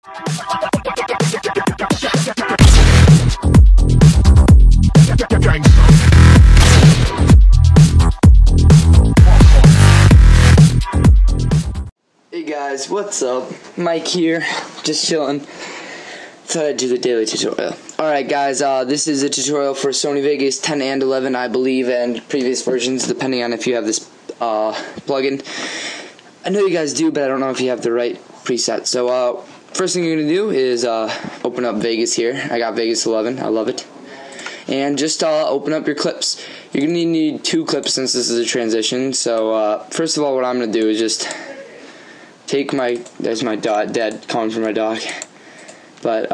Hey guys, what's up? Mike here, just chilling. Thought I'd do the daily tutorial. Alright guys, this is a tutorial for Sony Vegas 10 and 11, I believe, and previous versions, depending on if you have this plugin. I know you guys do, but I don't know if you have the right preset. So, first thing you're going to do is open up Vegas here. I got Vegas 11, I love it. And just open up your clips. You're going to need 2 clips since this is a transition. So, first of all, what I'm going to do is just take there's my dad calling for my dog. But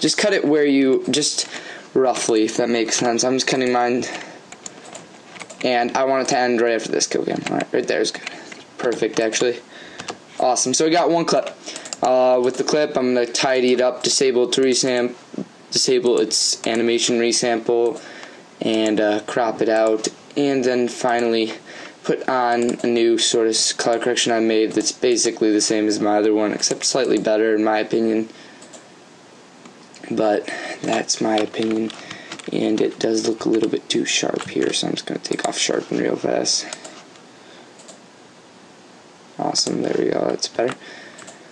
just cut it where you, just roughly, if that makes sense. I'm just cutting mine, and I want it to end right after this kill cam. Alright, right there is good. Perfect, actually. Awesome. So we got 1 clip. With the clip, I'm going to tidy it up, disable its animation resample, and crop it out, and then finally put on a new sort of color correction I made that's basically the same as my other one, except slightly better in my opinion. But that's my opinion, and it does look a little bit too sharp here, so I'm just going to take off sharpen real fast. Awesome, there we go, that's better.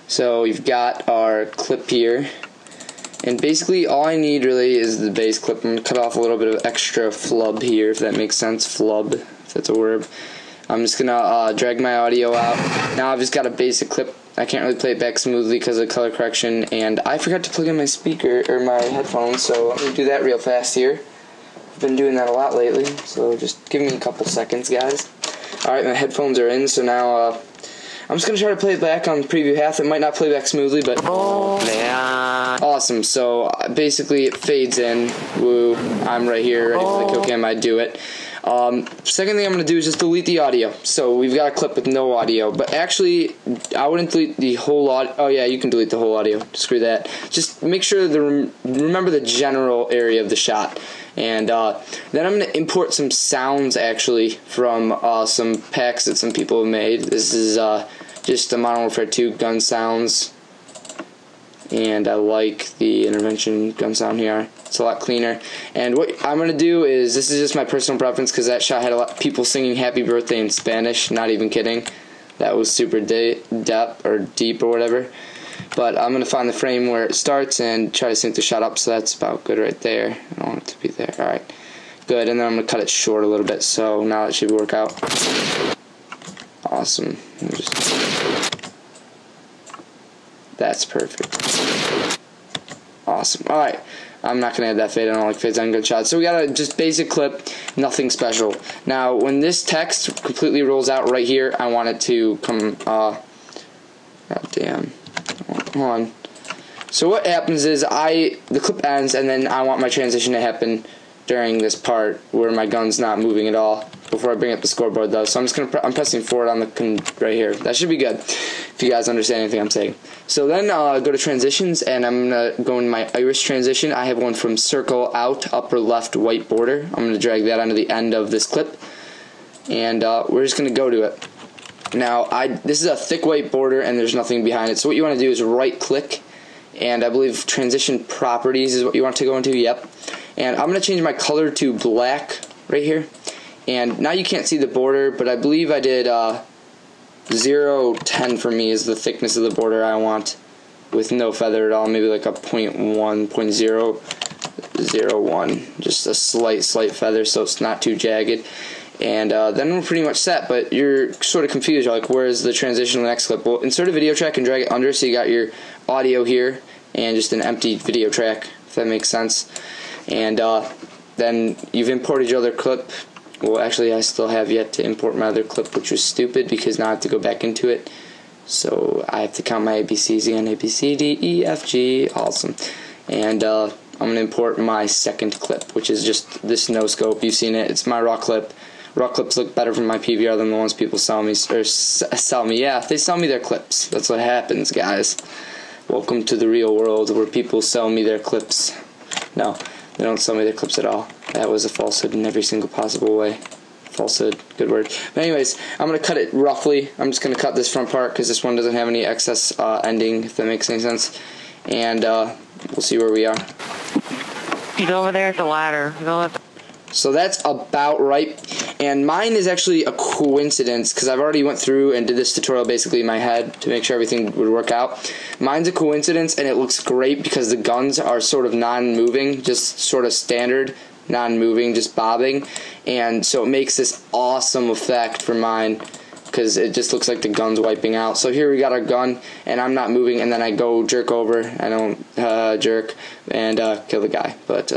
So you've got our clip here, and basically all I need really is the base clip. I'm going to cut off a little bit of extra flub here, if that makes sense, flub, if that's a word. I'm just going to drag my audio out. Now I've just got a basic clip. I can't really play it back smoothly because of color correction, and I forgot to plug in my speaker, or my headphones, so let me do that real fast here. I've been doing that a lot lately, so just give me a couple seconds, guys. Alright, my headphones are in, so now I'm just going to try to play it back on preview half. It might not play back smoothly, but awesome. So basically it fades in. Woo, I'm right here, ready for the kill cam. I do it. Second thing I'm going to do is just delete the audio. So we've got a clip with no audio, but actually I wouldn't delete the whole audio. Oh yeah, you can delete the whole audio. Screw that. Just make sure remember the general area of the shot. And then I'm going to import some sounds actually from some packs that some people have made. This is just the Modern Warfare 2 gun sounds, and I like the intervention gun sound here. It's a lot cleaner. And what I'm going to do is, this is just my personal preference because that shot had a lot of people singing happy birthday in Spanish, not even kidding. That was super deep or whatever. But I'm going to find the frame where it starts and try to sync the shot up, so that's about good right there. I don't want it to be there. Alright, good. And then I'm going to cut it short a little bit, so now it should work out. Awesome. That's perfect. Awesome. Alright, I'm not going to add that fade. I don't like fades on good shots. So we got a just basic clip, nothing special. Now, when this text completely rolls out right here, I want it to come, god damn. Hold on. So what happens is the clip ends, and then I want my transition to happen during this part where my gun's not moving at all before I bring up the scoreboard though. So I'm pressing forward on the right here. That should be good if you guys understand anything I'm saying. So then go to transitions, and I'm gonna go in my iris transition. I have one from circle out, upper left white border. I'm gonna drag that onto the end of this clip, and we're just gonna go to it. Now, this is a thick white border, and there's nothing behind it. So what you want to do is right-click, and I believe transition properties is what you want to go into. Yep. And I'm going to change my color to black right here. And now you can't see the border, but I believe I did 0.10 for me is the thickness of the border I want, with no feather at all. Maybe like a 0.1, 0.001, just a slight feather, so it's not too jagged. And then we're pretty much set, but you're sort of confused. You're like, where's the transition to the next clip? Well, insert a video track and drag it under, so you got your audio here and just an empty video track, if that makes sense. And then you've imported your other clip. Well, actually, I still have yet to import my other clip, which was stupid because now I have to go back into it. So I have to count my ABCs again. A, B, C, D, E, F, G. Awesome. And I'm going to import my second clip, which is just this no scope. You've seen it. It's my raw clip. Raw clips look better from my PVR than the ones people sell me. Yeah, they sell me their clips. That's what happens, guys. Welcome to the real world where people sell me their clips. No, they don't sell me their clips at all. That was a falsehood in every single possible way. Falsehood, good word. But anyways, I'm going to cut it roughly. I'm just going to cut this front part because this one doesn't have any excess ending, if that makes any sense. and we'll see where we are. He's over there at the ladder. So that's about right, and mine is actually a coincidence because I've already went through and did this tutorial basically in my head to make sure everything would work out. Mine's a coincidence, and it looks great because the guns are sort of non-moving, just sort of standard, non-moving, just bobbing, and so it makes this awesome effect for mine because it just looks like the gun's wiping out. So here we got our gun, and I'm not moving, and then I go jerk over, I don't jerk, and kill the guy. But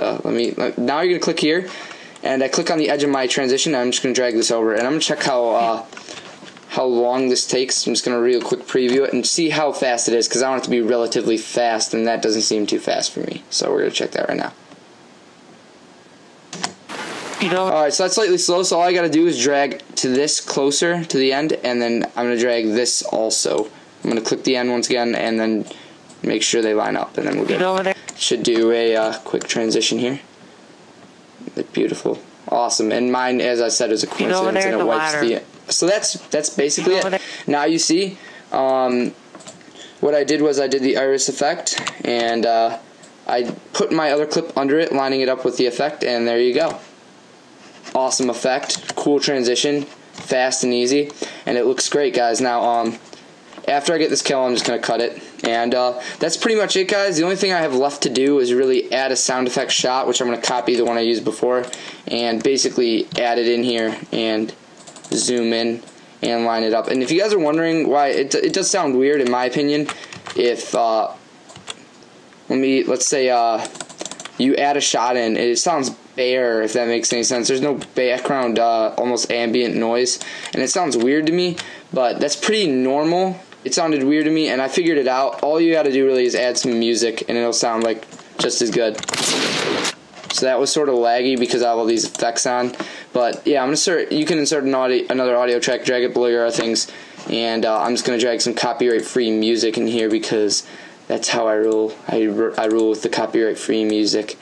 now you're gonna click here, and I click on the edge of my transition, and I'm just gonna drag this over, and I'm gonna check how long this takes. I'm just gonna real quick preview it and see how fast it is, because I want it to be relatively fast, and that doesn't seem too fast for me. So we're gonna check that right now. Alright, so that's slightly slow, so all I gotta do is drag to this closer to the end, and then I'm gonna drag this also. I'm gonna click the end once again, and then make sure they line up, and then we're good. Should do a quick transition here. Beautiful. Awesome. And mine, as I said, is a coincidence, and it wipes the... So that's basically it. Now you see, what I did was I did the iris effect, and I put my other clip under it, lining it up with the effect, and there you go. Awesome effect, cool transition, fast and easy, and it looks great, guys. Now, after I get this kill, I'm just going to cut it, and that's pretty much it, guys. The only thing I have left to do is really add a sound effect shot, which I'm going to copy the one I used before, and basically add it in here, and zoom in, and line it up. And if you guys are wondering why, it does sound weird, in my opinion, if, let's say, you add a shot in, it sounds bare, if that makes any sense. There's no background, almost ambient noise, and it sounds weird to me, but that's pretty normal. It sounded weird to me, and I figured it out. All you gotta do really is add some music, and it'll sound like just as good. So that was sort of laggy because I have all these effects on, but yeah, you can insert another audio track, drag it below your other things, and I'm just gonna drag some copyright-free music in here because that's how I rule. I rule with the copyright-free music.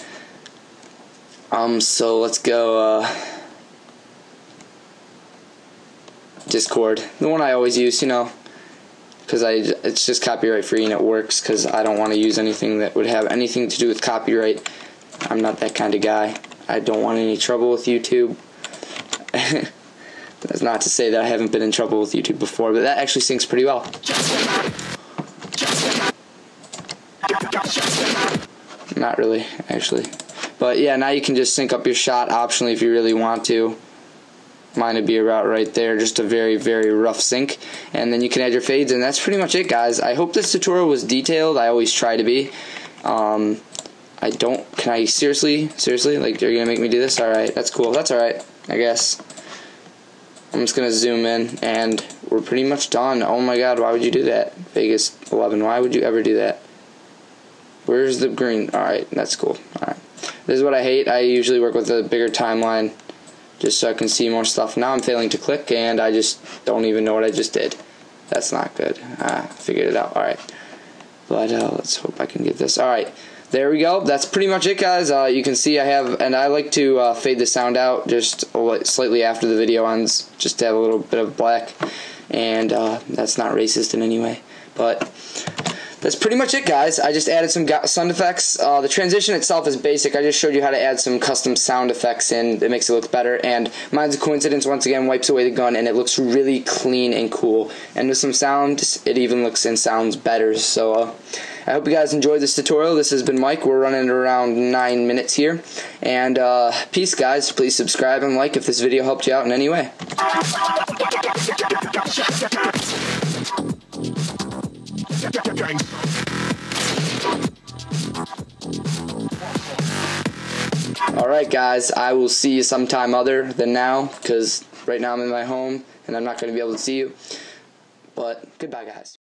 So let's go, Discord. The one I always use, because it's just copyright-free and it works because I don't want to use anything that would have anything to do with copyright. I'm not that kind of guy. I don't want any trouble with YouTube. That's not to say that I haven't been in trouble with YouTube before, but that actually syncs pretty well. Not really, actually. But yeah, now you can just sync up your shot optionally if you really want to. Mine would be about right there, just a very, very rough sync. And then you can add your fades, and that's pretty much it, guys. I hope this tutorial was detailed. I always try to be. Can I seriously? Like, you're going to make me do this? Alright, that's cool. That's alright, I guess. I'm just going to zoom in, and we're pretty much done. Oh my god, why would you do that? Vegas 11, why would you ever do that? Where's the green? Alright, that's cool. Alright. This is what I hate. I usually work with a bigger timeline just so I can see more stuff. Now I'm failing to click, and I just don't even know what I just did. That's not good. I figured it out. Alright. But let's hope I can get this. Alright. There we go. That's pretty much it, guys. You can see I have, and I like to fade the sound out just slightly after the video ends, just to have a little bit of black, and that's not racist in any way. But that's pretty much it, guys. I just added some sound effects. The transition itself is basic. I just showed you how to add some custom sound effects in. It makes it look better, and mine's a coincidence. Once again, wipes away the gun, and it looks really clean and cool. And with some sound, it even looks and sounds better. So I hope you guys enjoyed this tutorial. This has been Mike. We're running around 9 minutes here. And peace, guys. Please subscribe and like if this video helped you out in any way. Alright, guys, I will see you sometime other than now, because right now I'm in my home and I'm not going to be able to see you. But goodbye, guys.